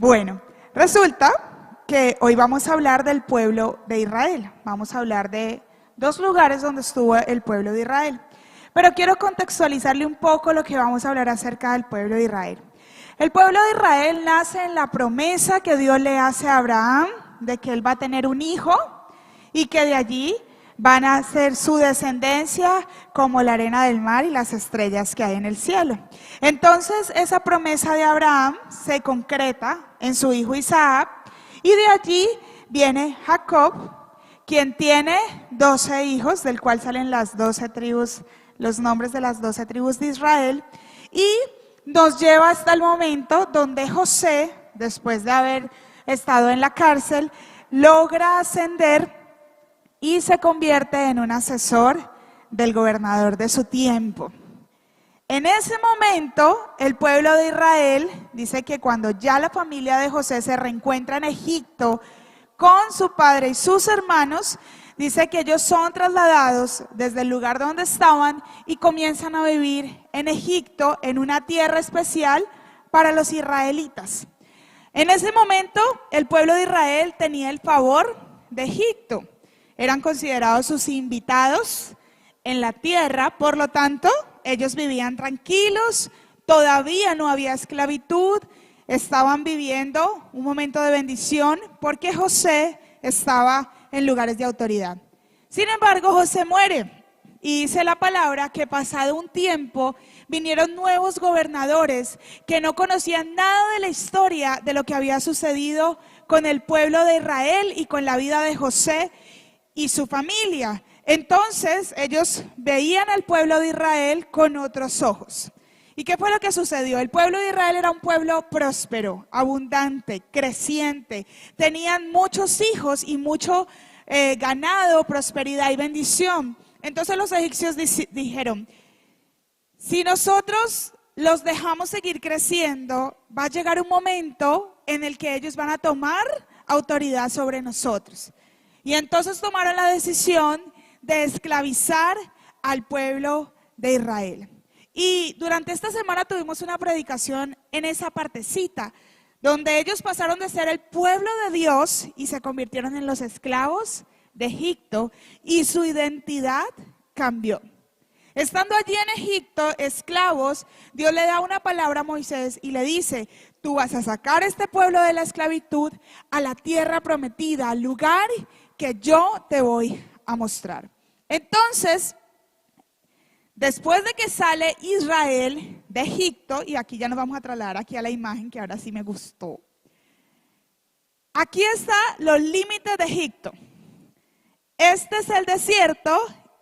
Bueno, resulta que hoy vamos a hablar del pueblo de Israel. Vamos a hablar de dos lugares donde estuvo el pueblo de Israel. Pero quiero contextualizarle un poco lo que vamos a hablar acerca del pueblo de Israel. El pueblo de Israel nace en la promesa que Dios le hace a Abraham de que él va a tener un hijo y que de allí van a ser su descendencia como la arena del mar y las estrellas que hay en el cielo. Entonces esa promesa de Abraham se concreta en su hijo Isaac y de allí viene Jacob, quien tiene 12 hijos, del cual salen las 12 tribus, los nombres de las 12 tribus de Israel, y nos lleva hasta el momento donde José, después de haber estado en la cárcel, logra ascender y se convierte en un asesor del gobernador de su tiempo. En ese momento, el pueblo de Israel dice que cuando ya la familia de José se reencuentra en Egipto con su padre y sus hermanos, dice que ellos son trasladados desde el lugar donde estaban y comienzan a vivir en Egipto, en una tierra especial para los israelitas. En ese momento, el pueblo de Israel tenía el favor de Egipto. Eran considerados sus invitados en la tierra, por lo tanto, ellos vivían tranquilos, todavía no había esclavitud, estaban viviendo un momento de bendición porque José estaba en lugares de autoridad. Sin embargo, José muere y dice la palabra que pasado un tiempo vinieron nuevos gobernadores que no conocían nada de la historia de lo que había sucedido con el pueblo de Israel y con la vida de José y su familia. Entonces ellos veían al pueblo de Israel con otros ojos. ¿Y qué fue lo que sucedió? El pueblo de Israel era un pueblo próspero, abundante, creciente. Tenían muchos hijos y mucho ganado, prosperidad y bendición. Entonces los egipcios dijeron, si nosotros los dejamos seguir creciendo, va a llegar un momento en el que ellos van a tomar autoridad sobre nosotros. Y entonces tomaron la decisión de esclavizar al pueblo de Israel. Y durante esta semana tuvimos una predicación en esa partecita, donde ellos pasaron de ser el pueblo de Dios y se convirtieron en los esclavos de Egipto y su identidad cambió. Estando allí en Egipto, esclavos, Dios le da una palabra a Moisés y le dice, tú vas a sacar a este pueblo de la esclavitud a la tierra prometida, al lugar que yo te voy a mostrar. Entonces, después de que sale Israel de Egipto, y aquí ya nos vamos a trasladar aquí a la imagen que ahora sí me gustó. Aquí están los límites de Egipto. Este es el desierto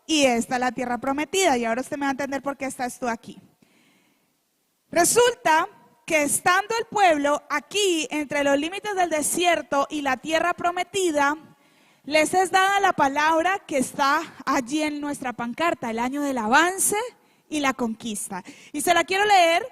y esta es la tierra prometida. Y ahora usted me va a entender por qué está esto aquí. Resulta que estando el pueblo aquí entre los límites del desierto y la tierra prometida, les es dada la palabra que está allí en nuestra pancarta, el año del avance y la conquista. Y se la quiero leer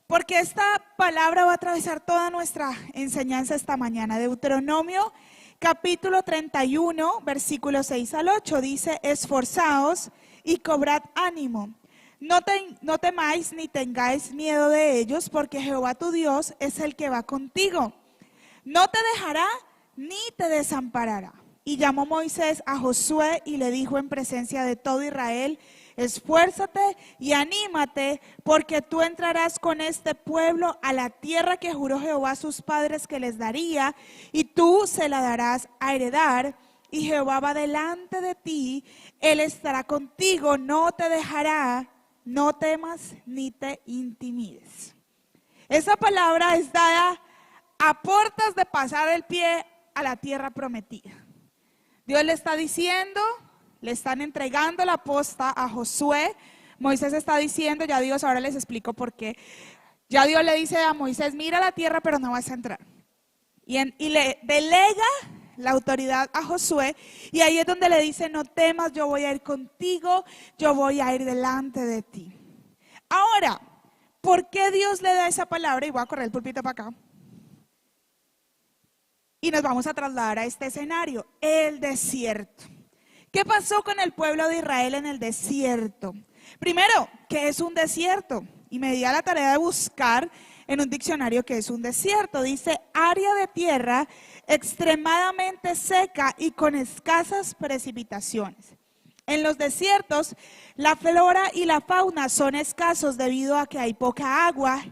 porque esta palabra va a atravesar toda nuestra enseñanza esta mañana. Deuteronomio capítulo 31, versículos 6 al 8, dice, esforzaos y cobrad ánimo. No temáis ni tengáis miedo de ellos, porque Jehová tu Dios es el que va contigo. No te dejará ni te desamparará. Y llamó Moisés a Josué y le dijo en presencia de todo Israel, esfuérzate y anímate, porque tú entrarás con este pueblo a la tierra que juró Jehová a sus padres que les daría, y tú se la darás a heredar, y Jehová va delante de ti, Él estará contigo, no te dejará, no temas ni te intimides. Esa palabra es dada a puertas de pasar el pie a la tierra prometida. Dios le está diciendo, le están entregando la posta a Josué. Moisés está diciendo, ya Dios, ahora les explico por qué. Ya Dios le dice a Moisés, mira la tierra pero no vas a entrar. Y le delega la autoridad a Josué y ahí es donde le dice, no temas, yo voy a ir contigo, yo voy a ir delante de ti. Ahora, ¿por qué Dios le da esa palabra? Y voy a correr el púlpito para acá. Y nos vamos a trasladar a este escenario, el desierto. ¿Qué pasó con el pueblo de Israel en el desierto? Primero, ¿qué es un desierto? Y me di a la tarea de buscar en un diccionario qué es un desierto. Dice, área de tierra extremadamente seca y con escasas precipitaciones. En los desiertos, la flora y la fauna son escasos debido a que hay poca agua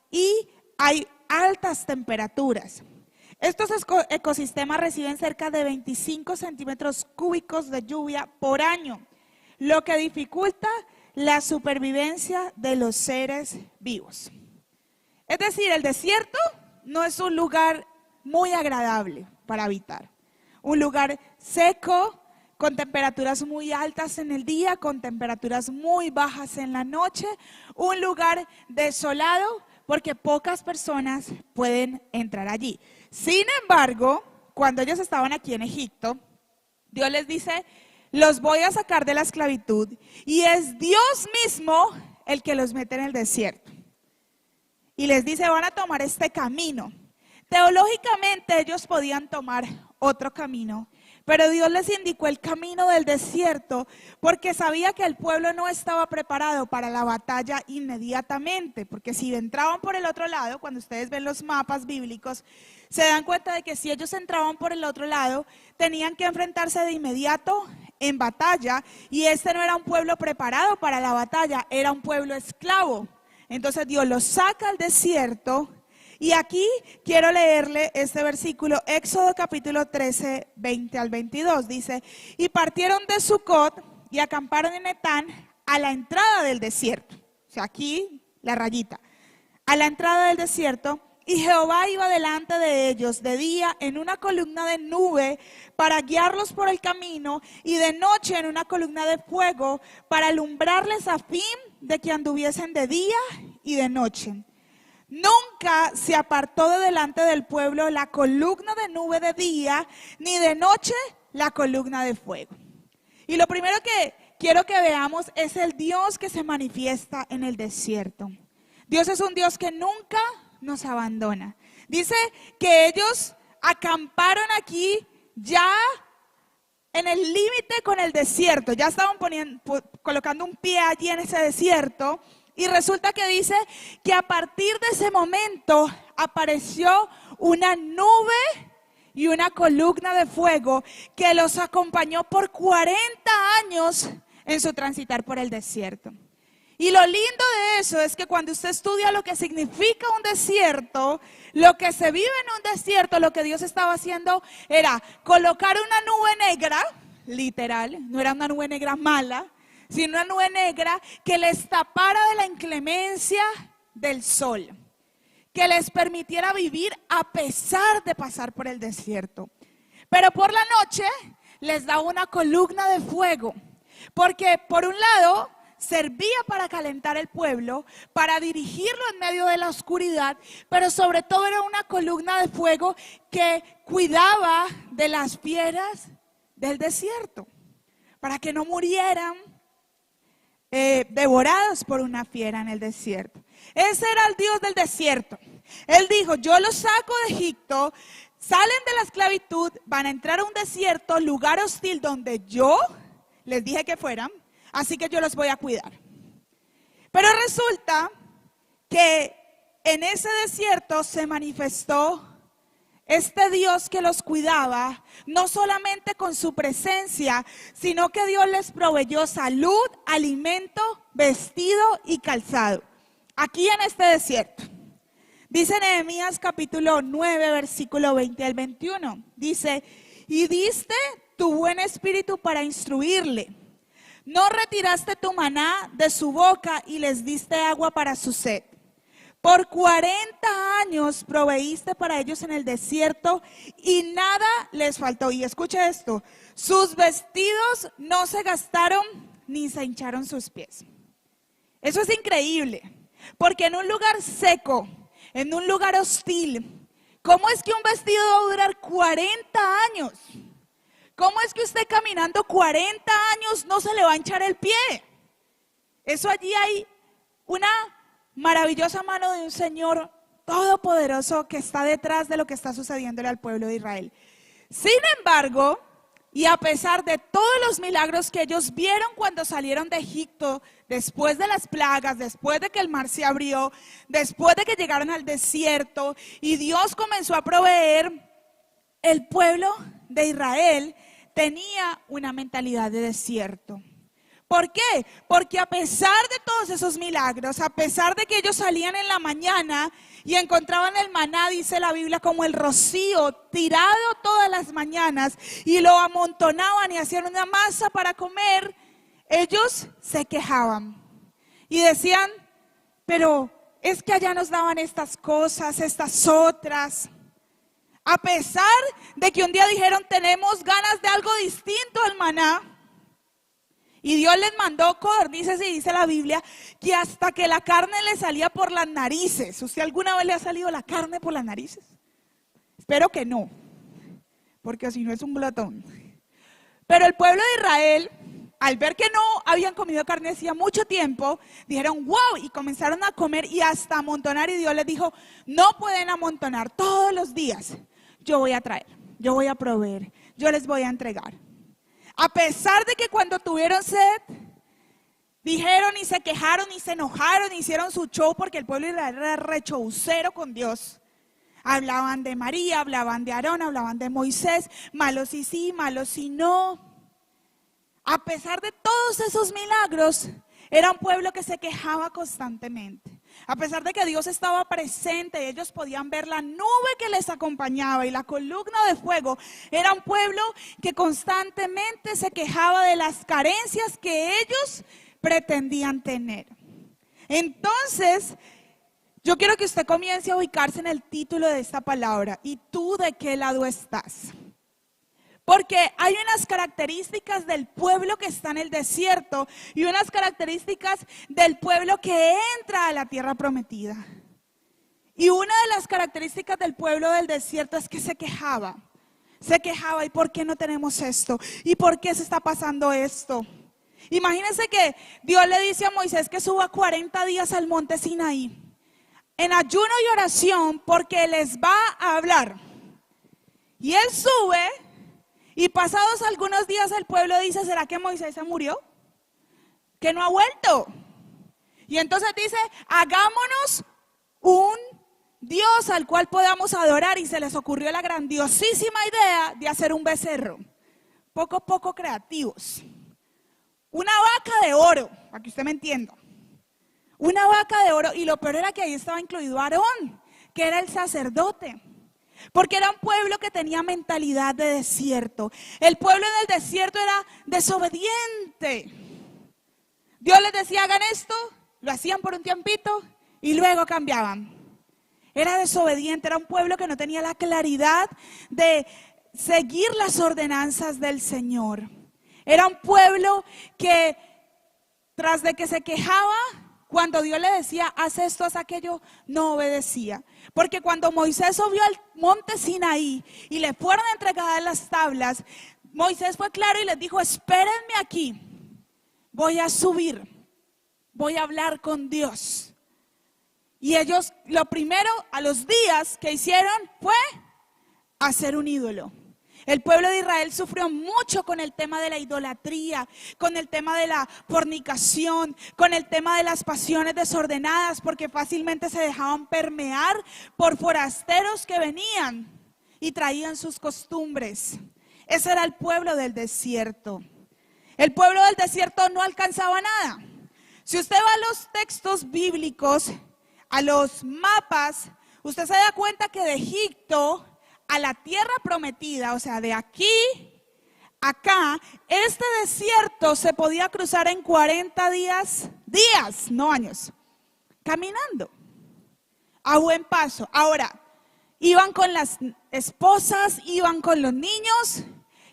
y hay altas temperaturas. Estos ecosistemas reciben cerca de 25 centímetros cúbicos de lluvia por año, lo que dificulta la supervivencia de los seres vivos. Es decir, el desierto no es un lugar muy agradable para habitar. Un lugar seco, con temperaturas muy altas en el día, con temperaturas muy bajas en la noche. Un lugar desolado porque pocas personas pueden entrar allí. Sin embargo, cuando ellos estaban aquí en Egipto, Dios les dice, los voy a sacar de la esclavitud y es Dios mismo el que los mete en el desierto. Y les dice, van a tomar este camino. Teológicamente ellos podían tomar otro camino, pero Dios les indicó el camino del desierto porque sabía que el pueblo no estaba preparado para la batalla inmediatamente, porque si entraban por el otro lado, cuando ustedes ven los mapas bíblicos, se dan cuenta de que si ellos entraban por el otro lado, tenían que enfrentarse de inmediato en batalla, y este no era un pueblo preparado para la batalla, era un pueblo esclavo. Entonces Dios los saca al desierto. Y aquí quiero leerle este versículo, Éxodo capítulo 13, 20 al 22. Dice, y partieron de Sucot y acamparon en Etán a la entrada del desierto. O sea, aquí la rayita. A la entrada del desierto, y Jehová iba delante de ellos de día en una columna de nube para guiarlos por el camino, y de noche en una columna de fuego para alumbrarles a fin de que anduviesen de día y de noche. Nunca se apartó de delante del pueblo la columna de nube de día, ni de noche la columna de fuego. Y lo primero que quiero que veamos es el Dios que se manifiesta en el desierto. Dios es un Dios que nunca nos abandona. Dice que ellos acamparon aquí ya en el límite con el desierto. Ya estaban colocando un pie allí en ese desierto. Y resulta que dice que a partir de ese momento apareció una nube y una columna de fuego que los acompañó por 40 años en su transitar por el desierto. Y lo lindo de eso es que cuando usted estudia lo que significa un desierto, lo que se vive en un desierto, lo que Dios estaba haciendo era colocar una nube negra, literal, no era una nube negra mala, sino una nube negra que les tapara de la inclemencia del sol, que les permitiera vivir a pesar de pasar por el desierto. Pero por la noche les da una columna de fuego, porque por un lado servía para calentar el pueblo, para dirigirlo en medio de la oscuridad, pero sobre todo era una columna de fuego que cuidaba de las fieras del desierto, para que no murieran devorados por una fiera en el desierto. Ese era el Dios del desierto. Él dijo, yo los saco de Egipto, salen de la esclavitud, van a entrar a un desierto, lugar hostil donde yo les dije que fueran, así que yo los voy a cuidar. Pero resulta que en ese desierto se manifestó este Dios que los cuidaba, no solamente con su presencia, sino que Dios les proveyó salud, alimento, vestido y calzado. Aquí en este desierto. Dice Nehemías capítulo 9, versículo 20 al 21. Dice, y diste tu buen espíritu para instruirle. No retiraste tu maná de su boca y les diste agua para su sed. Por 40 años proveíste para ellos en el desierto y nada les faltó. Y escucha esto, sus vestidos no se gastaron ni se hincharon sus pies. Eso es increíble, porque en un lugar seco, en un lugar hostil, ¿cómo es que un vestido va a durar 40 años? ¿Cómo es que usted caminando 40 años no se le va a hinchar el pie? Eso allí hay una maravillosa mano de un Señor todopoderoso que está detrás de lo que está sucediéndole al pueblo de Israel. Sin embargo, Y a pesar de todos los milagros que ellos vieron cuando salieron de Egipto, después de las plagas, después de que el mar se abrió, después de que llegaron al desierto y Dios comenzó a proveer, el pueblo de Israel tenía una mentalidad de desierto. ¿Por qué? Porque a pesar de todos esos milagros, a pesar de que ellos salían en la mañana y encontraban el maná, dice la Biblia, como el rocío tirado todas las mañanas y lo amontonaban y hacían una masa para comer, ellos se quejaban y decían, pero es que allá nos daban estas cosas, estas otras. A pesar de que un día dijeron, tenemos ganas de algo distinto al maná, y Dios les mandó codornices y dice la Biblia que hasta que la carne le salía por las narices. ¿Usted alguna vez le ha salido la carne por las narices? Espero que no, porque si no es un glotón. Pero el pueblo de Israel, al ver que no habían comido carne hacía mucho tiempo, dijeron wow, y comenzaron a comer y hasta amontonar, y Dios les dijo, no pueden amontonar, todos los días yo voy a traer, yo voy a proveer, yo les voy a entregar. A pesar de que cuando tuvieron sed, dijeron y se quejaron y se enojaron, hicieron su show, porque el pueblo de Israel era rechoucero con Dios. Hablaban de María, hablaban de Aarón, hablaban de Moisés, malos y sí, malos y no. A pesar de todos esos milagros, era un pueblo que se quejaba constantemente. A pesar de que Dios estaba presente y ellos podían ver la nube que les acompañaba y la columna de fuego, era un pueblo que constantemente se quejaba de las carencias que ellos pretendían tener. Entonces, yo quiero que usted comience a ubicarse en el título de esta palabra. ¿Y tú de qué lado estás? Porque hay unas características del pueblo que está en el desierto y unas características del pueblo que entra a la tierra prometida. Y una de las características del pueblo del desierto es que se quejaba. Se quejaba, ¿y por qué no tenemos esto? ¿Y por qué se está pasando esto? Imagínense que Dios le dice a Moisés que suba 40 días al monte Sinaí, en ayuno y oración, porque les va a hablar. Y él sube. Y pasados algunos días el pueblo dice, ¿será que Moisés se murió? Que no ha vuelto. Y entonces dice, hagámonos un Dios al cual podamos adorar. Y se les ocurrió la grandiosísima idea de hacer un becerro. Poco creativos. Una vaca de oro, para que usted me entienda. Una vaca de oro, y lo peor era que ahí estaba incluido Aarón, que era el sacerdote. Porque era un pueblo que tenía mentalidad de desierto. El pueblo en el desierto era desobediente. Dios les decía, hagan esto, lo hacían por un tiempito y luego cambiaban. Era desobediente, era un pueblo que no tenía la claridad de seguir las ordenanzas del Señor. Era un pueblo que tras de que se quejaba, cuando Dios le decía, haz esto, haz aquello, no obedecía. Porque cuando Moisés subió al monte Sinaí y le fueron entregadas las tablas, Moisés fue claro y les dijo, espérenme aquí, voy a subir, voy a hablar con Dios. Y ellos, lo primero, a los días que hicieron fue hacer un ídolo. El pueblo de Israel sufrió mucho con el tema de la idolatría, con el tema de la fornicación, con el tema de las pasiones desordenadas, porque fácilmente se dejaban permear por forasteros que venían y traían sus costumbres. Ese era el pueblo del desierto. El pueblo del desierto no alcanzaba nada. Si usted va a los textos bíblicos, a los mapas, usted se da cuenta que de Egipto a la tierra prometida, o sea, de aquí a acá, este desierto se podía cruzar en 40 días, no años, caminando a buen paso. Ahora, iban con las esposas, iban con los niños,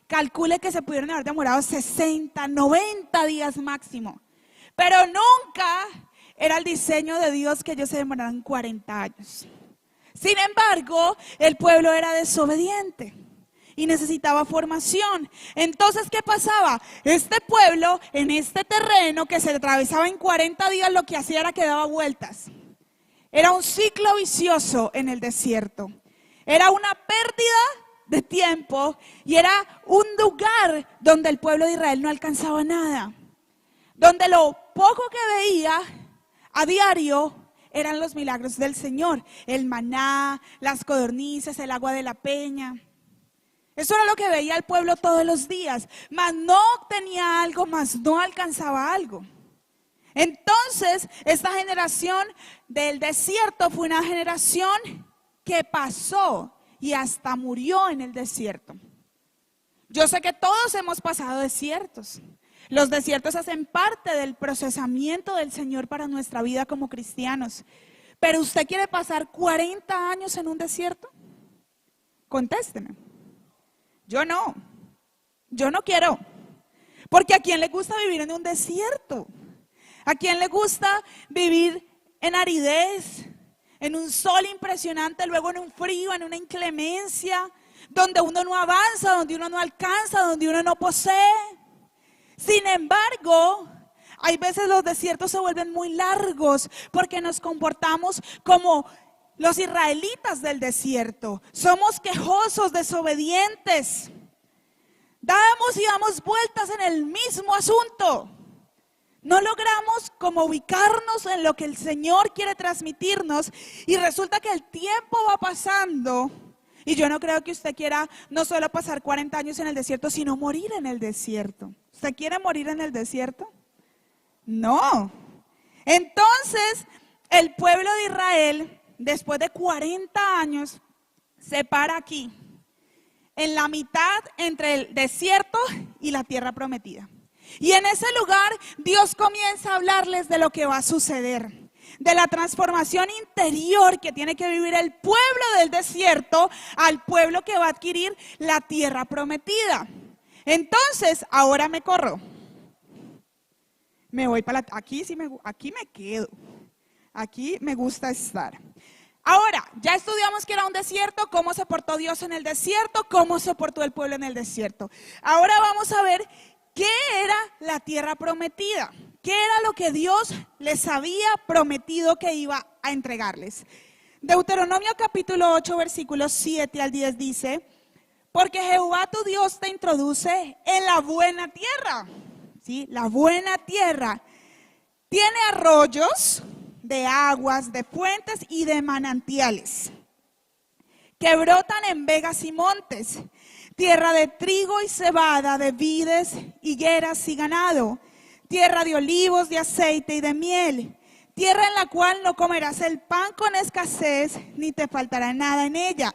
calcule que se pudieron haber demorado 60, 90 días máximo, pero nunca era el diseño de Dios que ellos se demoraran 40 años. Sin embargo, el pueblo era desobediente y necesitaba formación. Entonces, ¿qué pasaba? Este pueblo, en este terreno que se atravesaba en 40 días, lo que hacía era que daba vueltas. Era un ciclo vicioso en el desierto. Era una pérdida de tiempo y era un lugar donde el pueblo de Israel no alcanzaba nada, donde lo poco que veía a diario eran los milagros del Señor, el maná, las codornices, el agua de la peña. Eso era lo que veía el pueblo todos los días, mas no tenía algo, mas no alcanzaba algo. Entonces, esta generación del desierto fue una generación que pasó y hasta murió en el desierto. Yo sé que todos hemos pasado desiertos. Los desiertos hacen parte del procesamiento del Señor para nuestra vida como cristianos. Pero ¿usted quiere pasar 40 años en un desierto? Contésteme. Yo no quiero. Porque ¿a quién le gusta vivir en un desierto? ¿A quién le gusta vivir en aridez? En un sol impresionante, luego en un frío, en una inclemencia, donde uno no avanza, donde uno no alcanza, donde uno no posee. Sin embargo, hay veces los desiertos se vuelven muy largos porque nos comportamos como los israelitas del desierto. Somos quejosos, desobedientes. Damos y damos vueltas en el mismo asunto. No logramos como ubicarnos en lo que el Señor quiere transmitirnos y resulta que el tiempo va pasando y yo no creo que usted quiera no solo pasar 40 años en el desierto, sino morir en el desierto. ¿Usted quiere morir en el desierto? No. Entonces, el pueblo de Israel, después de 40 años, se para aquí, en la mitad entre el desierto y la tierra prometida. Y en ese lugar Dios comienza a hablarles de lo que va a suceder, de la transformación interior que tiene que vivir el pueblo del desierto al pueblo que va a adquirir la tierra prometida. Entonces, ahora me corro. Me voy para aquí me quedo. Aquí me gusta estar. Ahora, ya estudiamos que era un desierto, cómo se portó Dios en el desierto, cómo se portó el pueblo en el desierto. Ahora vamos a ver ¿qué era la tierra prometida? ¿Qué era lo que Dios les había prometido que iba a entregarles? Deuteronomio capítulo 8, versículos 7 al 10 dice, porque Jehová tu Dios te introduce en la buena tierra. ¿Sí? La buena tierra tiene arroyos de aguas, de fuentes y de manantiales que brotan en vegas y montes. Tierra de trigo y cebada, de vides, higueras y ganado. Tierra de olivos, de aceite y de miel. Tierra en la cual no comerás el pan con escasez, ni te faltará nada en ella.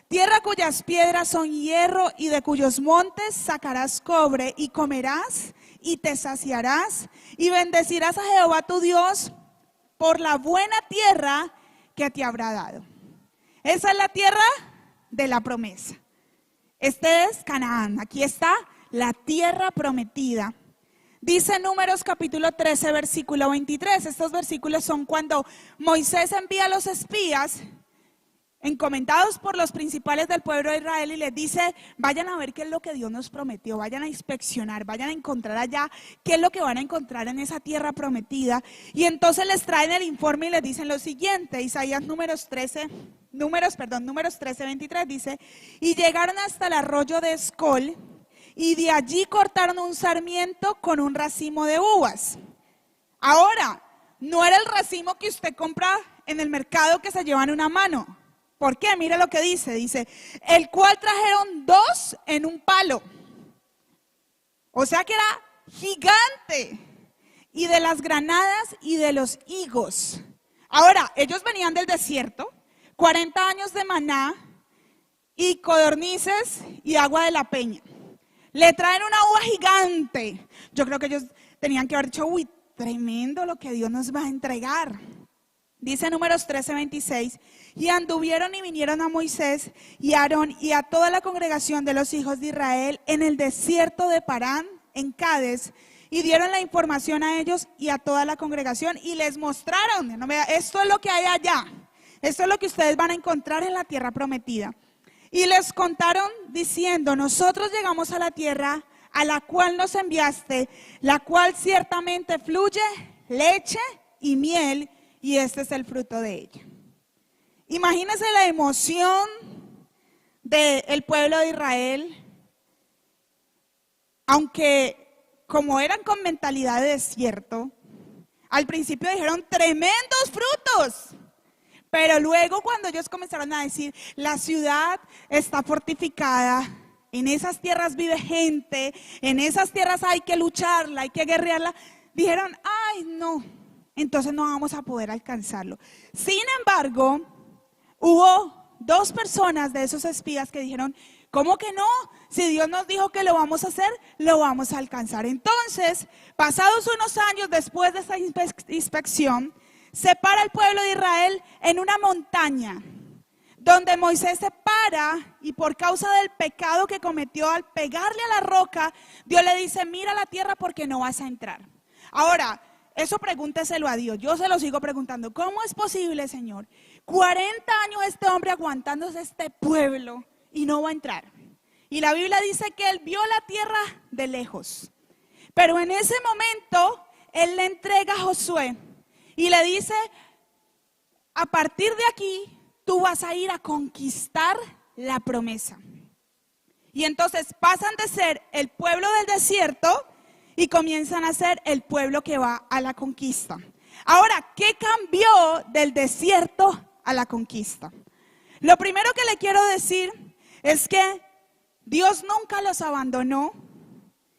Tierra cuyas piedras son hierro y de cuyos montes sacarás cobre y comerás y te saciarás. Y bendecirás a Jehová tu Dios por la buena tierra que te habrá dado. Esa es la tierra de la promesa. Este es Canaán, aquí está la tierra prometida. Dice Números capítulo 13, versículo 23. Estos versículos son cuando Moisés envía a los espías, encomendados por los principales del pueblo de Israel, y les dice, vayan a ver qué es lo que Dios nos prometió, vayan a inspeccionar, vayan a encontrar allá qué es lo que van a encontrar en esa tierra prometida. Y entonces les traen el informe y les dicen lo siguiente, Números 13, 23 dice, y llegaron hasta el arroyo de Escol, y de allí cortaron un sarmiento con un racimo de uvas. Ahora, no era el racimo que usted compra en el mercado que se lleva en una mano. ¿Por qué? Mira lo que dice, el cual trajeron 2 en un palo. O sea que era gigante. Y de las granadas y de los higos. Ahora, ellos venían del desierto, 40 años de maná y codornices y agua de la peña. Le traen una uva gigante. Yo creo que ellos tenían que haber dicho, uy, tremendo lo que Dios nos va a entregar. Dice Números 13, 26, y anduvieron y vinieron a Moisés y a Aarón y a toda la congregación de los hijos de Israel en el desierto de Parán, en Cades, y dieron la información a ellos y a toda la congregación y les mostraron, esto es lo que hay allá, esto es lo que ustedes van a encontrar en la tierra prometida. Y les contaron diciendo, nosotros llegamos a la tierra a la cual nos enviaste, la cual ciertamente fluye leche y miel, y este es el fruto de ella. Imagínense la emoción del pueblo de Israel, aunque como eran con mentalidad de desierto, al principio dijeron tremendos frutos. Pero luego cuando ellos comenzaron a decir, la ciudad está fortificada, en esas tierras vive gente, en esas tierras hay que lucharla, hay que guerrearla, dijeron, ay no, entonces no vamos a poder alcanzarlo. Sin embargo, hubo 2 personas de esos espías que dijeron, ¿cómo que no? Si Dios nos dijo que lo vamos a hacer, lo vamos a alcanzar. Entonces, pasados unos años después de esa inspección, se para el pueblo de Israel en una montaña, donde Moisés se para y por causa del pecado que cometió al pegarle a la roca, Dios le dice, mira la tierra porque no vas a entrar. Ahora, eso pregúnteselo a Dios, yo se lo sigo preguntando, ¿cómo es posible, Señor? 40 años este hombre aguantándose este pueblo y no va a entrar. Y la Biblia dice que él vio la tierra de lejos. Pero en ese momento, él le entrega a Josué y le dice, a partir de aquí, tú vas a ir a conquistar la promesa. Y entonces pasan de ser el pueblo del desierto y comienzan a ser el pueblo que va a la conquista. Ahora, ¿qué cambió del desierto a la conquista? Lo primero que le quiero decir es que Dios nunca los abandonó,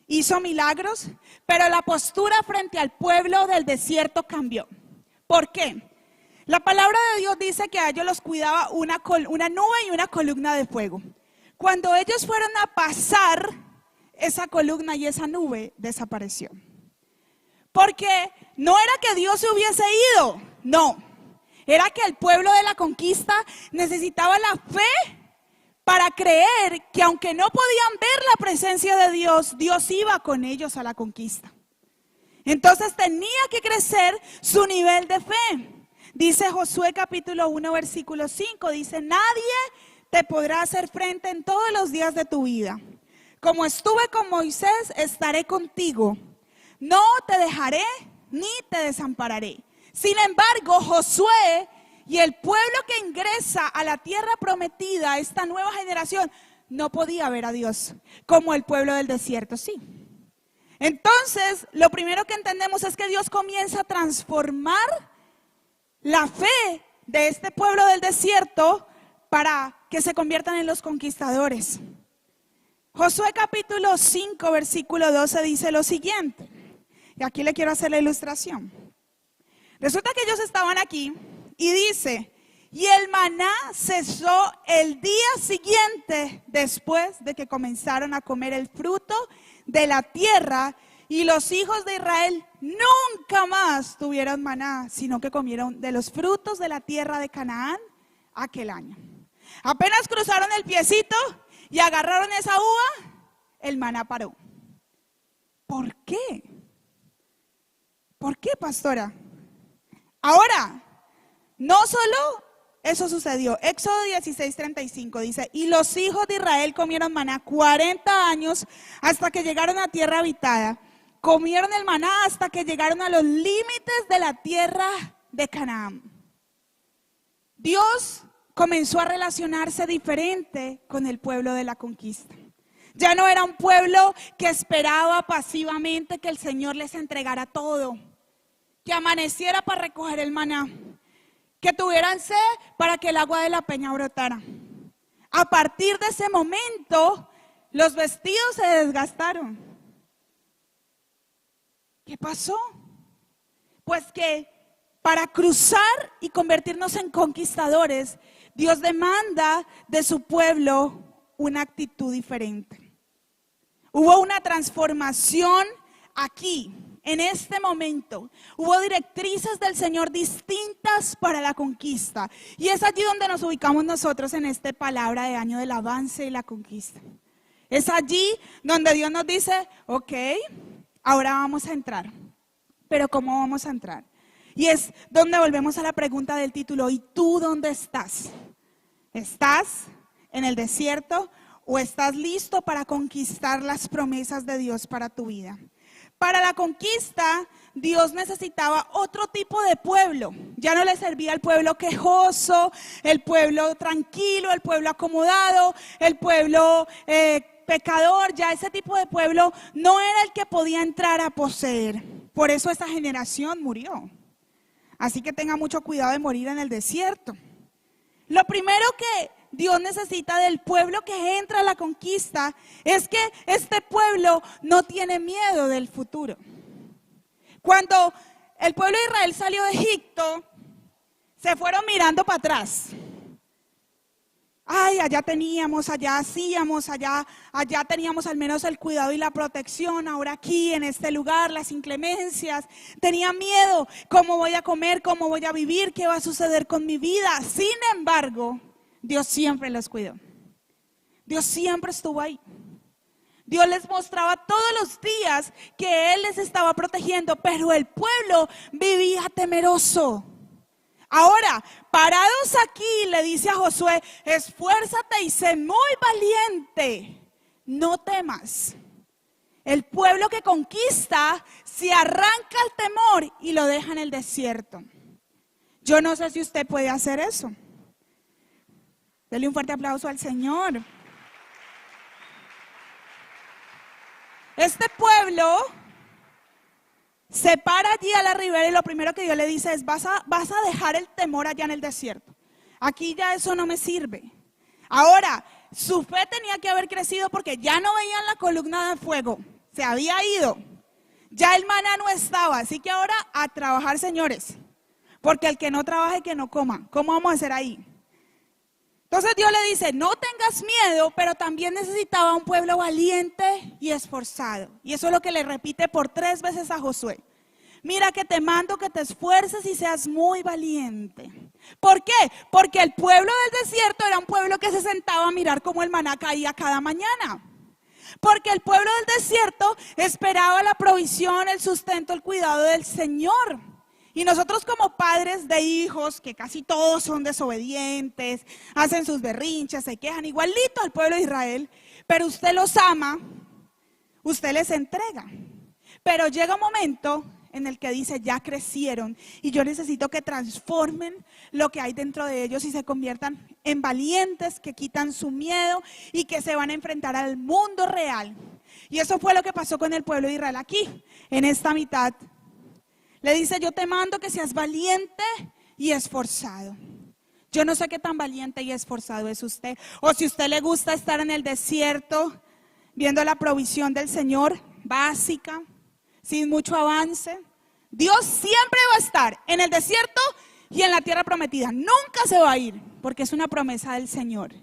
hizo milagros, pero la postura frente al pueblo del desierto cambió. ¿Por qué? La palabra de Dios dice que a ellos los cuidaba una nube y una columna de fuego. Cuando ellos fueron a pasar, esa columna y esa nube desapareció. Porque no era que Dios se hubiese ido, no. Era que el pueblo de la conquista necesitaba la fe para creer que aunque no podían ver la presencia de Dios, Dios iba con ellos a la conquista. Entonces tenía que crecer su nivel de fe. Dice Josué capítulo 1 versículo 5, dice, nadie te podrá hacer frente en todos los días de tu vida. Como estuve con Moisés, estaré contigo. No te dejaré ni te desampararé. Sin embargo, Josué y el pueblo que ingresa a la tierra prometida, esta nueva generación, no podía ver a Dios como el pueblo del desierto, sí. Entonces, lo primero que entendemos es que Dios comienza a transformar la fe de este pueblo del desierto para que se conviertan en los conquistadores. Josué capítulo 5, versículo 12 dice lo siguiente, y aquí le quiero hacer la ilustración. Resulta que ellos estaban aquí y dice, y el maná cesó el día siguiente después de que comenzaron a comer el fruto de la tierra, y los hijos de Israel nunca más tuvieron maná, sino que comieron de los frutos de la tierra de Canaán aquel año. Apenas cruzaron el piecito y agarraron esa uva, el maná paró. ¿Por qué? ¿Por qué, pastora? Ahora, no solo eso sucedió. Éxodo 16:35 dice, y los hijos de Israel comieron maná 40 años hasta que llegaron a tierra habitada. Comieron el maná hasta que llegaron a los límites de la tierra de Canaán. Dios comenzó a relacionarse diferente con el pueblo de la conquista. Ya no era un pueblo que esperaba pasivamente que el Señor les entregara todo, que amaneciera para recoger el maná, que tuvieran sed para que el agua de la peña brotara. A partir de ese momento, los vestidos se desgastaron. ¿Qué pasó? Pues que para cruzar y convertirnos en conquistadores, Dios demanda de su pueblo una actitud diferente. Hubo una transformación aquí, en este momento. Hubo directrices del Señor distintas para la conquista. Y es allí donde nos ubicamos nosotros en esta palabra de año del avance y la conquista. Es allí donde Dios nos dice, ok, ahora vamos a entrar. Pero ¿cómo vamos a entrar? Y es donde volvemos a la pregunta del título, ¿y tú dónde estás? ¿Estás en el desierto o estás listo para conquistar las promesas de Dios para tu vida? Para la conquista, Dios necesitaba otro tipo de pueblo. Ya no le servía el pueblo quejoso, el pueblo tranquilo, el pueblo acomodado, el pueblo pecador. Ya ese tipo de pueblo no era el que podía entrar a poseer. Por eso esa generación murió. Así que tenga mucho cuidado de morir en el desierto. Lo primero que Dios necesita del pueblo que entra a la conquista es que este pueblo no tiene miedo del futuro. Cuando el pueblo de Israel salió de Egipto, se fueron mirando para atrás. Ay, allá teníamos, allá hacíamos, allá teníamos al menos el cuidado y la protección. Ahora aquí, en este lugar, las inclemencias. Tenía miedo, ¿cómo voy a comer? ¿Cómo voy a vivir? ¿Qué va a suceder con mi vida? Sin embargo, Dios siempre los cuidó. Dios siempre estuvo ahí. Dios les mostraba todos los días que Él les estaba protegiendo, pero el pueblo vivía temeroso. Ahora, parados aquí, le dice a Josué, esfuérzate y sé muy valiente, no temas. El pueblo que conquista se arranca el temor y lo deja en el desierto. Yo no sé si usted puede hacer eso. Dele un fuerte aplauso al Señor. Este pueblo se para allí a la ribera y lo primero que Dios le dice es, vas a dejar el temor allá en el desierto. Aquí ya eso no me sirve. Ahora, su fe tenía que haber crecido porque ya no veían la columna de fuego. Se había ido. Ya el maná no estaba. Así que ahora a trabajar, señores. Porque el que no trabaje, que no coma. ¿Cómo vamos a hacer ahí? Entonces Dios le dice, no tengas miedo, pero también necesitaba un pueblo valiente y esforzado. Y eso es lo que le repite por 3 veces a Josué. Mira que te mando que te esfuerces y seas muy valiente. ¿Por qué? Porque el pueblo del desierto era un pueblo que se sentaba a mirar cómo el maná caía cada mañana. Porque el pueblo del desierto esperaba la provisión, el sustento, el cuidado del Señor. Y nosotros como padres de hijos, que casi todos son desobedientes, hacen sus berrinches, se quejan igualito al pueblo de Israel, pero usted los ama, usted les entrega. Pero llega un momento en el que dice, ya crecieron y yo necesito que transformen lo que hay dentro de ellos y se conviertan en valientes, que quitan su miedo y que se van a enfrentar al mundo real. Y eso fue lo que pasó con el pueblo de Israel aquí, en esta mitad. Le dice, yo te mando que seas valiente y esforzado. Yo no sé qué tan valiente y esforzado es usted. O si a usted le gusta estar en el desierto, viendo la provisión del Señor, básica, sin mucho avance. Dios siempre va a estar en el desierto y en la tierra prometida. Nunca se va a ir, porque es una promesa del Señor.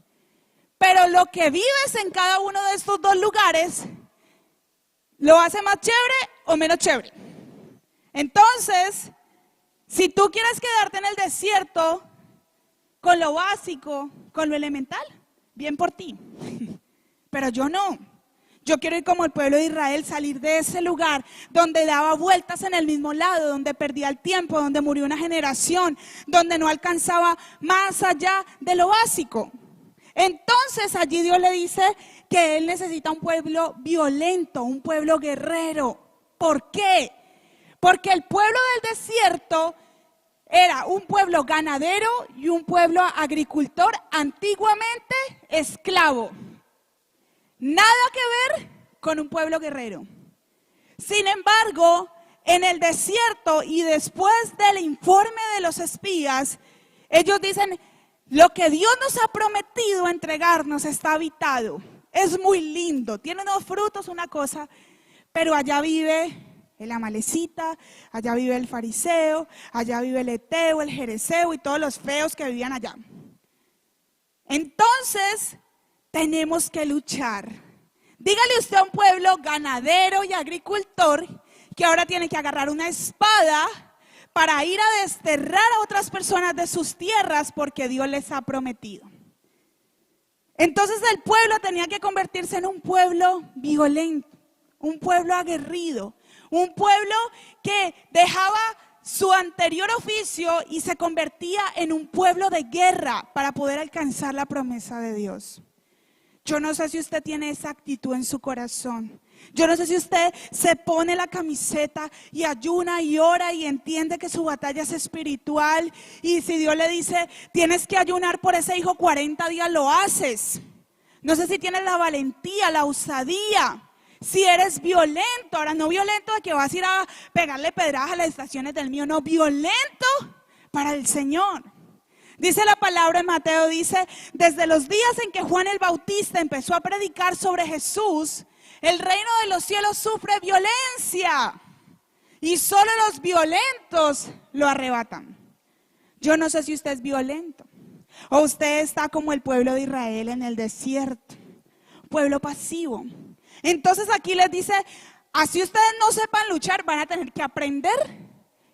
Pero lo que vives en cada uno de estos 2 lugares, ¿lo hace más chévere o menos chévere? Entonces, si tú quieres quedarte en el desierto con lo básico, con lo elemental, bien por ti. Pero yo no. Yo quiero ir como el pueblo de Israel, salir de ese lugar donde daba vueltas en el mismo lado, donde perdía el tiempo, donde murió una generación, donde no alcanzaba más allá de lo básico. Entonces allí Dios le dice que Él necesita un pueblo violento, un pueblo guerrero. ¿Por qué? Porque el pueblo del desierto era un pueblo ganadero y un pueblo agricultor, antiguamente esclavo. Nada que ver con un pueblo guerrero. Sin embargo, en el desierto y después del informe de los espías, ellos dicen, lo que Dios nos ha prometido entregarnos está habitado. Es muy lindo, tiene unos frutos, una cosa, pero allá vive el amalecita, allá vive el fariseo, allá vive el eteo, el jereseo y todos los feos que vivían allá. Entonces, tenemos que luchar. Dígale usted a un pueblo ganadero y agricultor que ahora tiene que agarrar una espada para ir a desterrar a otras personas de sus tierras porque Dios les ha prometido. Entonces el pueblo tenía que convertirse en un pueblo violento, un pueblo aguerrido, un pueblo que dejaba su anterior oficio y se convertía en un pueblo de guerra para poder alcanzar la promesa de Dios. Yo no sé si usted tiene esa actitud en su corazón Yo no sé si usted se pone la camiseta y ayuna y ora y entiende que su batalla es espiritual. Y si Dios le dice, tienes que ayunar por ese hijo 40 días, lo haces. No sé si tienes la valentía, la osadía. Si eres violento, ahora no violento de que vas a ir a pegarle pedradas a las estaciones del mío, no, violento para el Señor. Dice la palabra en Mateo, dice, desde los días en que Juan el Bautista empezó a predicar sobre Jesús, el reino de los cielos sufre violencia y solo los violentos lo arrebatan. Yo no sé si usted es violento o usted está como el pueblo de Israel en el desierto, pueblo pasivo. Entonces aquí les dice, así ustedes no sepan luchar, van a tener que aprender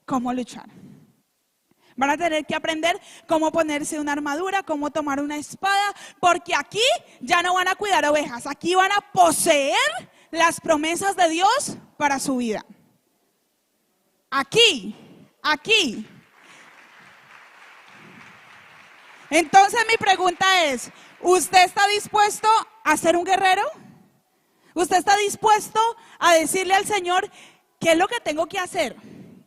cómo luchar. Van a tener que aprender cómo ponerse una armadura, cómo tomar una espada, porque aquí ya no van a cuidar ovejas, aquí van a poseer las promesas de Dios para su vida. Aquí. Entonces mi pregunta es, ¿usted está dispuesto a ser un guerrero? ¿Usted está dispuesto a decirle al Señor qué es lo que tengo que hacer?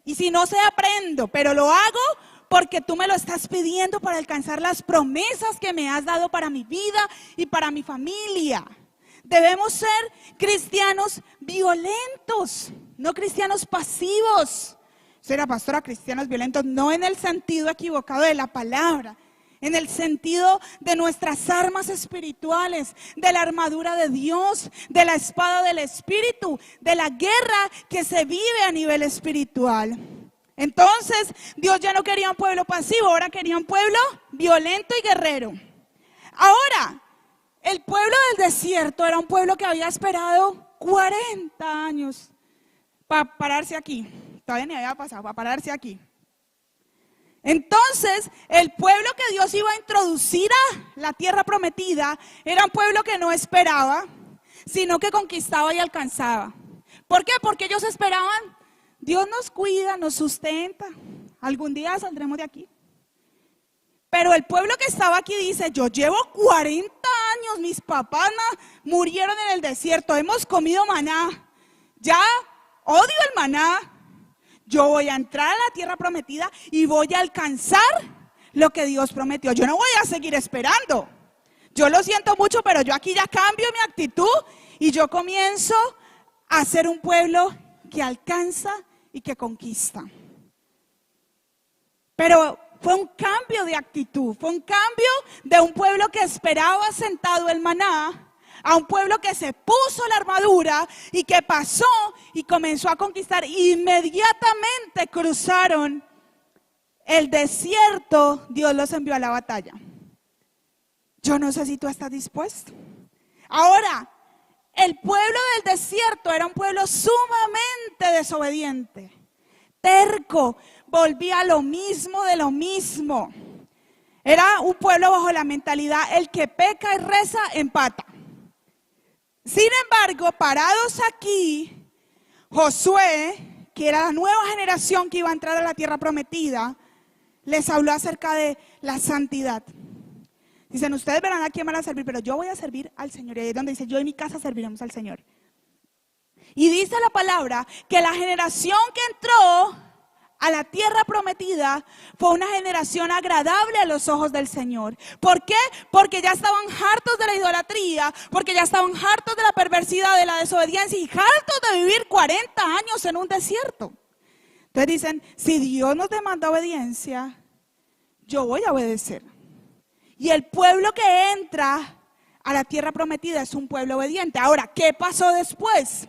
Y si no sé, aprendo, pero lo hago porque tú me lo estás pidiendo para alcanzar las promesas que me has dado para mi vida y para mi familia. Debemos ser cristianos violentos, no cristianos pasivos. Será pastora, cristianos violentos, no en el sentido equivocado de la palabra, en el sentido de nuestras armas espirituales, de la armadura de Dios, de la espada del Espíritu, de la guerra que se vive a nivel espiritual. Entonces, Dios ya no quería un pueblo pasivo, ahora quería un pueblo violento y guerrero. Ahora, el pueblo del desierto era un pueblo que había esperado 40 años para pararse aquí. Todavía ni había pasado, para pararse aquí. Entonces, el pueblo que Dios iba a introducir a la tierra prometida era un pueblo que no esperaba, sino que conquistaba y alcanzaba. ¿Por qué? Porque ellos esperaban, Dios nos cuida, nos sustenta, algún día saldremos de aquí. Pero el pueblo que estaba aquí dice, yo llevo 40 años, mis papás murieron en el desierto, hemos comido maná, ya odio el maná. Yo voy a entrar a la tierra prometida y voy a alcanzar lo que Dios prometió. Yo no voy a seguir esperando. Yo lo siento mucho, pero yo aquí ya cambio mi actitud y yo comienzo a ser un pueblo que alcanza y que conquista. Pero fue un cambio de actitud, fue un cambio de un pueblo que esperaba sentado el maná a un pueblo que se puso la armadura y que pasó y comenzó a conquistar. Inmediatamente cruzaron el desierto, Dios los envió a la batalla. Yo no sé si tú estás dispuesto. Ahora, el pueblo del desierto era un pueblo sumamente desobediente, terco, volvía a lo mismo de lo mismo. Era un pueblo bajo la mentalidad, el que peca y reza empata. Sin embargo, parados aquí, Josué, que era la nueva generación que iba a entrar a la tierra prometida, les habló acerca de la santidad. Dicen, ustedes verán a quién van a servir, pero yo voy a servir al Señor. Y ahí es donde dice, yo y mi casa serviremos al Señor. Y dice la palabra que la generación que entró a la tierra prometida fue una generación agradable a los ojos del Señor. ¿Por qué? Porque ya estaban hartos de la idolatría, porque ya estaban hartos de la perversidad, de la desobediencia y hartos de vivir 40 años en un desierto. Entonces dicen, si Dios nos demanda obediencia, yo voy a obedecer. Y el pueblo que entra a la tierra prometida es un pueblo obediente. Ahora, ¿qué pasó después?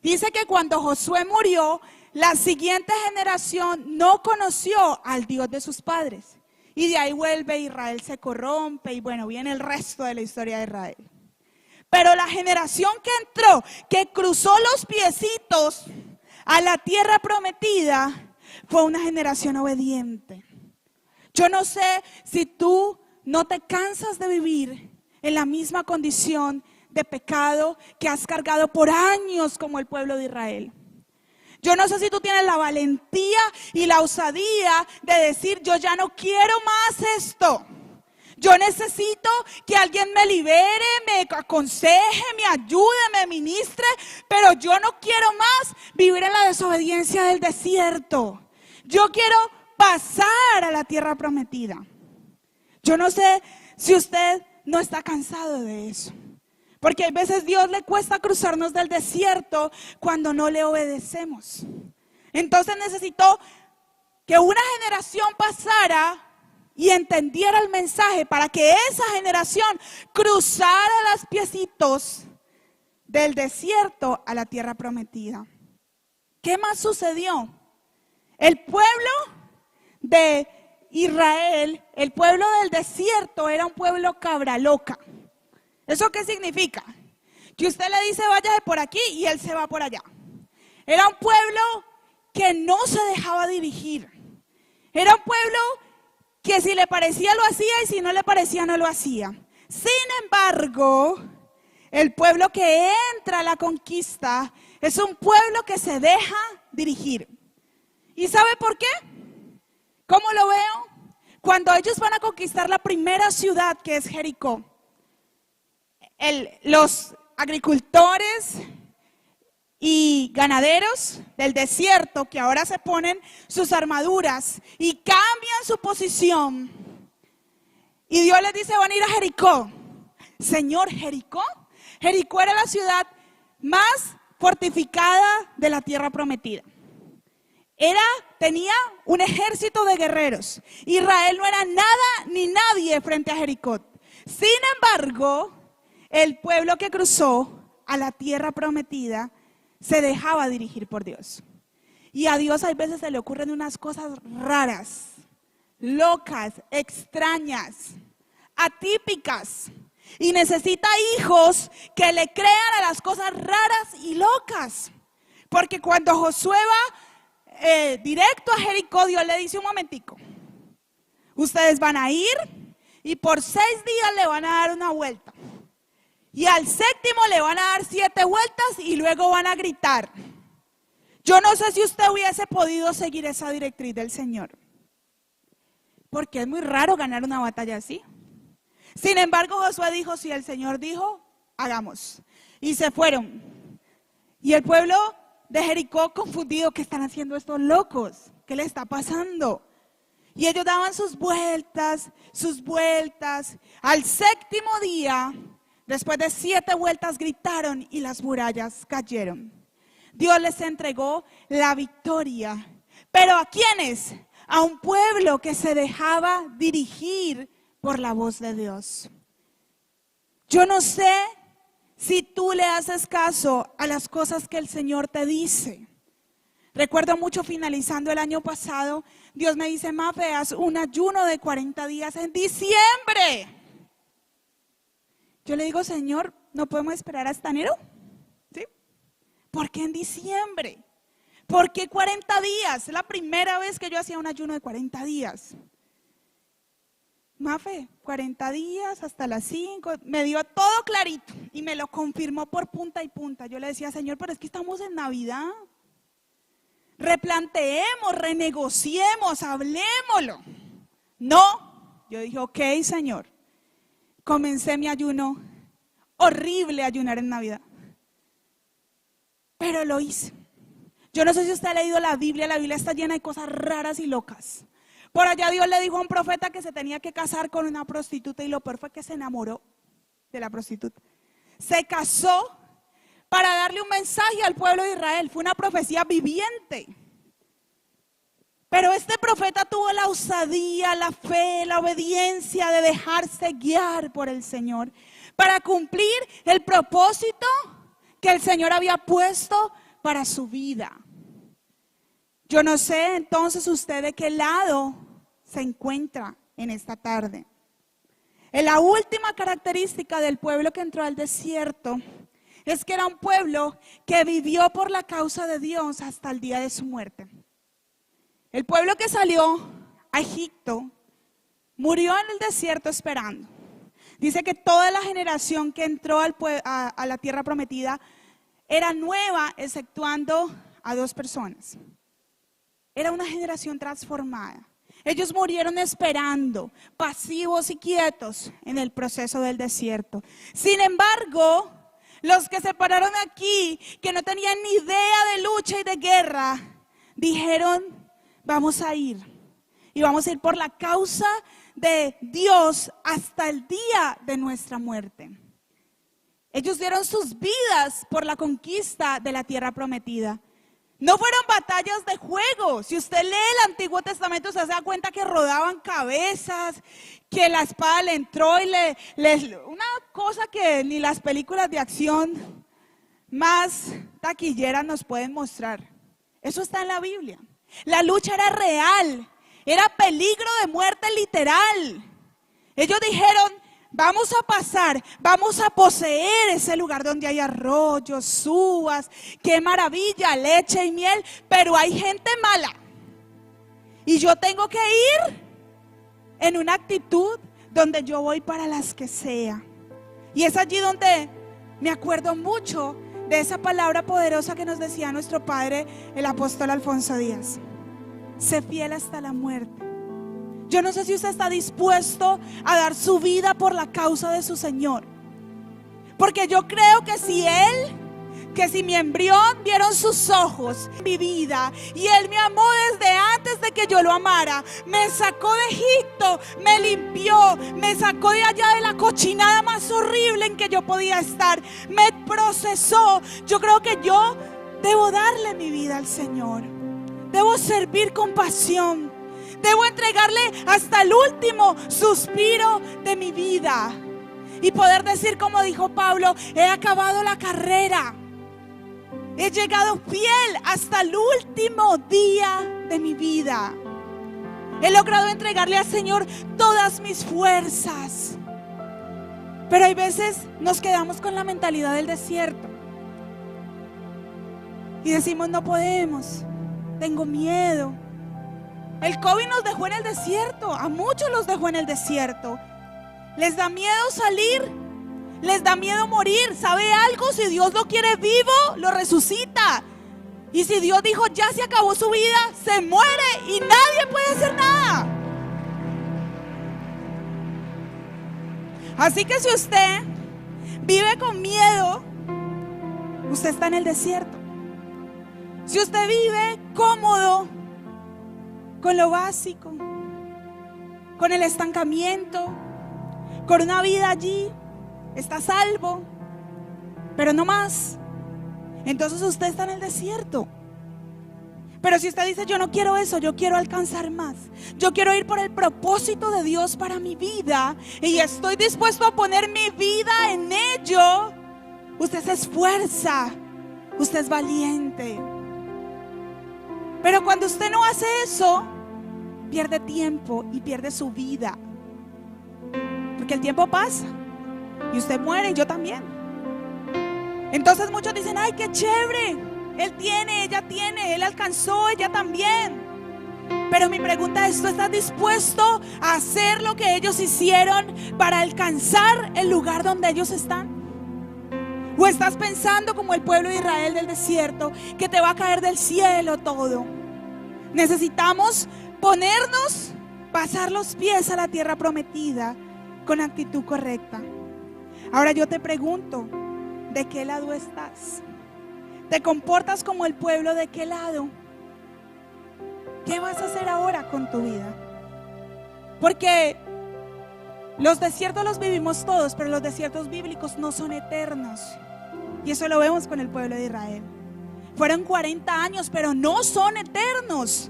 Dice que cuando Josué murió, la siguiente generación no conoció al Dios de sus padres. Y de ahí vuelve, Israel se corrompe y bueno, viene el resto de la historia de Israel. Pero la generación que entró, que cruzó los piecitos a la tierra prometida, fue una generación obediente. Yo no sé si tú no te cansas de vivir en la misma condición de pecado que has cargado por años como el pueblo de Israel. Yo no sé si tú tienes la valentía y la osadía de decir, yo ya no quiero más esto. Yo necesito que alguien me libere, me aconseje, me ayude, me ministre, pero yo no quiero más vivir en la desobediencia del desierto. Yo quiero pasar a la tierra prometida. Yo no sé si usted no está cansado de eso. Porque a veces Dios le cuesta cruzarnos del desierto cuando no le obedecemos. Entonces necesitó que una generación pasara y entendiera el mensaje para que esa generación cruzara los piecitos del desierto a la tierra prometida. ¿Qué más sucedió? El pueblo de Israel, el pueblo del desierto, era un pueblo cabra loca. ¿Eso qué significa? Que usted le dice váyase por aquí y él se va por allá. Era un pueblo que no se dejaba dirigir. Era un pueblo que si le parecía lo hacía y si no le parecía no lo hacía. Sin embargo, el pueblo que entra a la conquista es un pueblo que se deja dirigir. ¿Y sabe por qué? ¿Cómo lo veo? Cuando ellos van a conquistar la primera ciudad, que es Jericó, los agricultores y ganaderos del desierto, que ahora se ponen sus armaduras y cambian su posición, y Dios les dice: van a ir a Jericó. Señor, ¿Jericó? Jericó era la ciudad más fortificada de la tierra prometida. Tenía un ejército de guerreros. Israel no era nada ni nadie frente a Jericó. Sin embargo, el pueblo que cruzó a la tierra prometida se dejaba dirigir por Dios. Y a Dios a veces se le ocurren unas cosas raras, locas, extrañas, atípicas. Y necesita hijos que le crean a las cosas raras y locas. Porque cuando Josué va directo a Jericó, Dios le dice: un momentico, ustedes van a ir y por 6 días le van a dar una vuelta. Y al 7º le van a dar 7 vueltas y luego van a gritar. Yo no sé si usted hubiese podido seguir esa directriz del Señor, porque es muy raro ganar una batalla así. Sin embargo, Josué dijo: si el Señor dijo, hagamos. Y se fueron. Y el pueblo de Jericó confundido: ¿qué están haciendo estos locos? ¿Qué le está pasando? Y ellos daban sus vueltas, sus vueltas. Al 7º día, después de 7 vueltas, gritaron y las murallas cayeron. Dios les entregó la victoria. ¿Pero a quiénes? A un pueblo que se dejaba dirigir por la voz de Dios. Yo no sé si tú le haces caso a las cosas que el Señor te dice. Recuerdo mucho finalizando el año pasado, Dios me dice: Mafe, haz un ayuno de 40 días en diciembre. Yo le digo: Señor, ¿no podemos esperar hasta enero? ¿Sí? ¿Por qué en diciembre? ¿Por qué 40 días? Es la primera vez que yo hacía un ayuno de 40 días. Mafe, 40 días hasta las 5, me dio todo clarito y me lo confirmó por punta y punta. Yo le decía: Señor, pero es que estamos en Navidad. Replanteemos, renegociemos, hablémoslo. No, yo dije: ok, Señor. Comencé mi ayuno, horrible ayunar en Navidad, pero lo hice. Yo no sé si usted ha leído la Biblia está llena de cosas raras y locas. Por allá Dios le dijo a un profeta que se tenía que casar con una prostituta, y lo peor fue que se enamoró de la prostituta. Se casó para darle un mensaje al pueblo de Israel. Fue una profecía viviente. Pero este profeta tuvo la osadía, la fe, la obediencia de dejarse guiar por el Señor para cumplir el propósito que el Señor había puesto para su vida. Yo no sé entonces usted de qué lado se encuentra en esta tarde. La última característica del pueblo que entró al desierto es que era un pueblo que vivió por la causa de Dios hasta el día de su muerte. El pueblo que salió a Egipto murió en el desierto esperando. Dice que toda la generación que entró a la tierra prometida era nueva, exceptuando a 2 personas. Era una generación transformada. Ellos murieron esperando, pasivos y quietos en el proceso del desierto. Sin embargo, los que se pararon aquí, que no tenían ni idea de lucha y de guerra, dijeron, vamos a ir. Y vamos a ir por la causa de Dios hasta el día de nuestra muerte. Ellos dieron sus vidas por la conquista de la tierra prometida. No fueron batallas de juego. Si usted lee el Antiguo Testamento, se da cuenta que rodaban cabezas, que la espada le entró y una cosa que ni las películas de acción más taquilleras nos pueden mostrar. Eso está en la Biblia. La lucha era real, era peligro de muerte literal. Ellos dijeron, vamos a pasar, vamos a poseer ese lugar donde hay arroyos, uvas, qué maravilla, leche y miel, pero hay gente mala. Y yo tengo que ir en una actitud donde yo voy para las que sea. Y es allí donde me acuerdo mucho de esa palabra poderosa que nos decía nuestro padre, el apóstol Alfonso Díaz. Sé fiel hasta la muerte. Yo no sé si usted está dispuesto a dar su vida por la causa de su Señor. Porque yo creo que si mi embrión vieron sus ojos, mi vida, y Él me amó desde antes de que yo lo amara, me sacó de Egipto, me limpió, me sacó de allá de la cochinada más horrible en que yo podía estar, me procesó. Yo creo que yo debo darle mi vida al Señor. Debo servir con pasión. Debo entregarle hasta el último suspiro de mi vida. Y poder decir como dijo Pablo, he acabado la carrera. He llegado fiel hasta el último día de mi vida. He logrado entregarle al Señor todas mis fuerzas. Pero hay veces nos quedamos con la mentalidad del desierto. Y decimos, no podemos. Tengo miedo. El COVID nos dejó en el desierto. A muchos los dejó en el desierto. Les da miedo salir. Les da miedo morir. ¿Sabe algo? Si Dios lo quiere vivo, lo resucita. Y si Dios dijo ya se acabó su vida, se muere y nadie puede hacer nada. Así que si usted vive con miedo, usted está en el desierto. Si usted vive cómodo con lo básico, con el estancamiento, con una vida allí, está a salvo, pero no más. Entonces usted está en el desierto. Pero si usted dice, yo no quiero eso, yo quiero alcanzar más, yo quiero ir por el propósito de Dios para mi vida y estoy dispuesto a poner mi vida en ello, usted se esfuerza, usted es valiente. Pero cuando usted no hace eso, pierde tiempo y pierde su vida. Porque el tiempo pasa y usted muere y yo también. Entonces muchos dicen, ay, qué chévere, él tiene, ella tiene, él alcanzó, ella también. Pero mi pregunta es, ¿tú estás dispuesto a hacer lo que ellos hicieron para alcanzar el lugar donde ellos están? ¿O estás pensando como el pueblo de Israel del desierto, que te va a caer del cielo todo? Necesitamos ponernos, pasar los pies a la tierra prometida con actitud correcta. Ahora yo te pregunto, ¿de qué lado estás? ¿Te comportas como el pueblo? ¿De qué lado? ¿Qué vas a hacer ahora con tu vida? Porque los desiertos los vivimos todos, pero los desiertos bíblicos no son eternos. Y eso lo vemos con el pueblo de Israel. Fueron 40 años, pero no son eternos.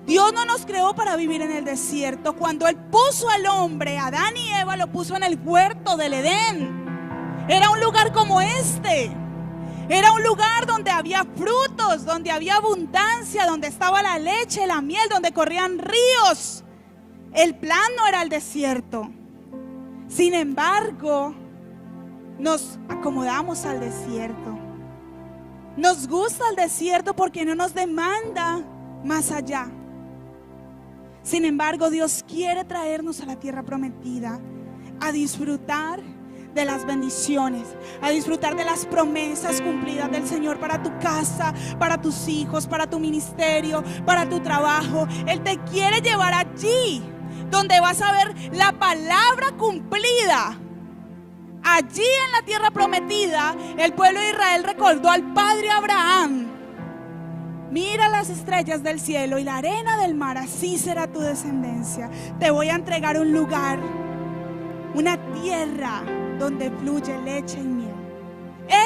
Dios no nos creó para vivir en el desierto. Cuando Él puso al hombre, Adán y Eva, lo puso en el huerto del Edén. Era un lugar como este. Era un lugar donde había frutos, donde había abundancia, donde estaba la leche, la miel, donde corrían ríos. El plan no era el desierto. Sin embargo, nos acomodamos al desierto. Nos gusta el desierto porque no nos demanda más allá. Sin embargo, Dios quiere traernos a la tierra prometida, a disfrutar de las bendiciones, a disfrutar de las promesas cumplidas del Señor para tu casa, para tus hijos, para tu ministerio, para tu trabajo. Él te quiere llevar allí donde vas a ver la palabra cumplida. Allí en la tierra prometida, el pueblo de Israel recordó al padre Abraham: mira las estrellas del cielo y la arena del mar, así será tu descendencia. Te voy a entregar un lugar, una tierra donde fluye leche y miel.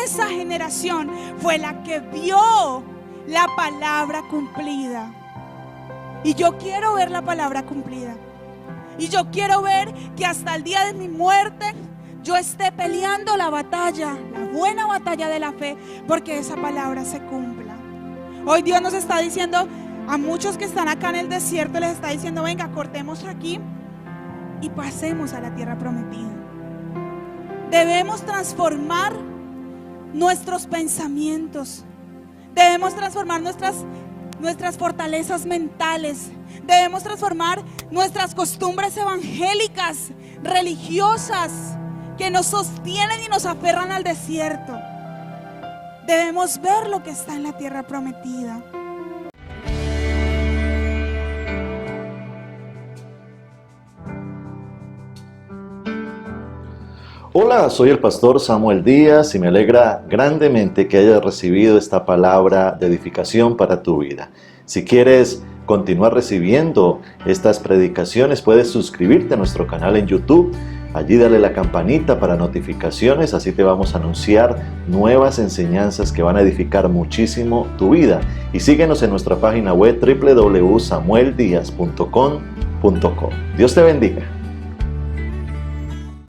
Esa generación fue la que vio la palabra cumplida. Y yo quiero ver la palabra cumplida. Y yo quiero ver que hasta el día de mi muerte yo esté peleando la batalla, la buena batalla de la fe, porque esa palabra se cumpla. Hoy Dios nos está diciendo a muchos que están acá en el desierto, les está diciendo: venga, cortemos aquí y pasemos a la tierra prometida. Debemos transformar nuestros pensamientos, debemos transformar nuestras fortalezas mentales, debemos transformar nuestras costumbres evangélicas, religiosas, que nos sostienen y nos aferran al desierto. Debemos ver lo que está en la tierra prometida. Hola, soy el pastor Samuel Díaz y me alegra grandemente que hayas recibido esta palabra de edificación para tu vida. Si quieres continuar recibiendo estas predicaciones, puedes suscribirte a nuestro canal en YouTube. Allí dale la campanita para notificaciones, así te vamos a anunciar nuevas enseñanzas que van a edificar muchísimo tu vida. Y síguenos en nuestra página web www.samueldiaz.com.co. Dios te bendiga.